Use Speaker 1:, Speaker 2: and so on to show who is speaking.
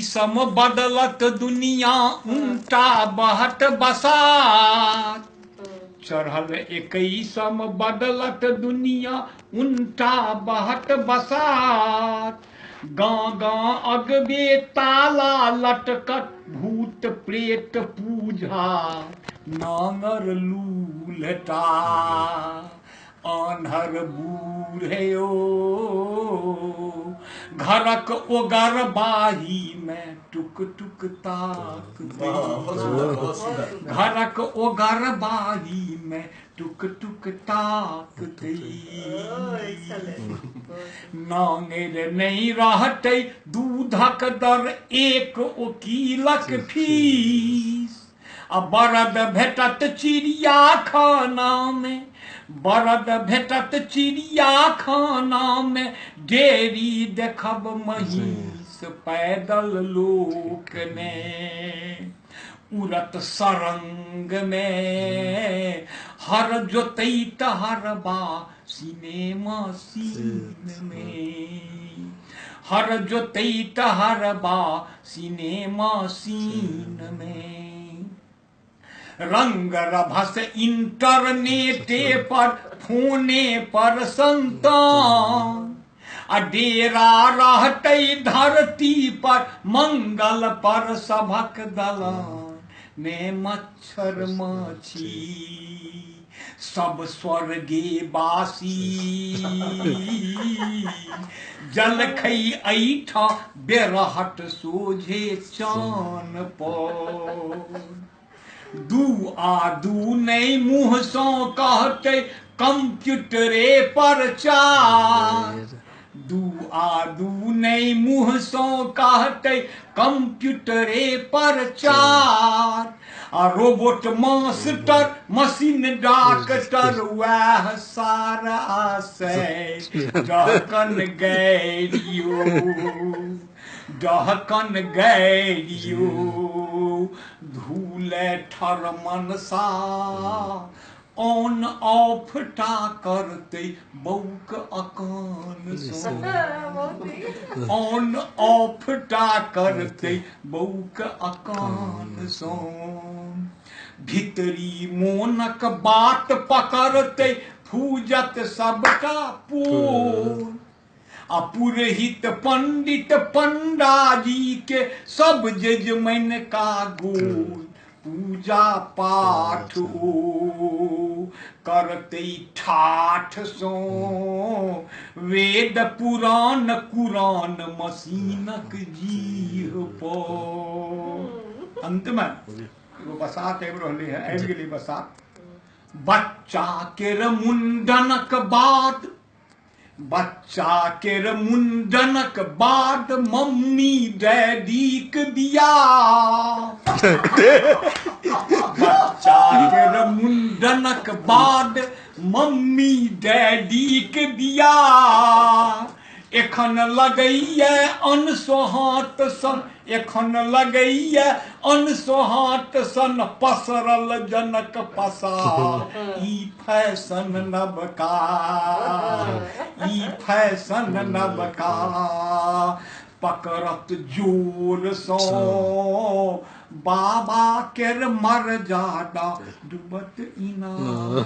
Speaker 1: सम बदलत दुनिया उल्टा बहत बसात। चढ़ल 21 बदलत दुनिया उल्टा बहत बसात। गाँ गाँ अगबे ताला लटकत भूत प्रेत पूजा नांगर लूलटा आन्हर बूढ़ो घरक ओगर बाही में टुक टुक ताक घरक ओगर बाही में टुक टुक ताक नांगर नहीं रहते दूधक दर एक वकीलक फीस। आ बरद भेटत चिड़िया खाना में बरद भेटत चिड़िया खाना में डेरी देखब महीस पैदल लोक ने उड़त सरंग में हर जोतैत हर बा सिनेमा सीन में हर जोतैत हर बा सिनेमा सीन में। रंग रभस इंटरनेटे पर फोने पर संतान डेरा रहते धरती पर मंगल पर सभक दलान में मच्छर माछी सब स्वर्गे बासी जल खई ऐठा बेरहट सोझे चान पर। दू आ दू नहीं मुँह सो कहते कंप्यूटरे पर चार। दू आ दू नहीं मुँह सो कहते कंप्यूटरे पर चार। आ रोबोट मास्टर मशीन डॉक्टर वह सारा से डहकन गैरियो डहकन गैरियो धूले ठर मनसा ऑन ऑफ टा करते बौक अकान सोन ऑन ऑफ टा करते बौक अकान सोन। भीतरी मोनक बात पकड़ते फूजत सबका पोर। पुरहित पंडित पंडा जी के सब जजमन का गोल पूजा पाठ करते ठाठ सो वेद पुराण कुरान मशीनक जीह पर। अंत में वो बसात एब रहले है आबि गेली बसात। बच्चा केर मुंडनक बाद बच्चा केर मुंडनक बाद मम्मी डैडीक बियाह। बच्चा केर मुंडनक बाद मम्मी डैडीक बियाह। एखन लगैया अनसोहात सन एखन लगैया अनसोहात सन पसरल जनक पसा। ई फैशन नबका ई फैशन नबका पकड़त जोर सो बाबा केर मर्यादा डूबत इनाम।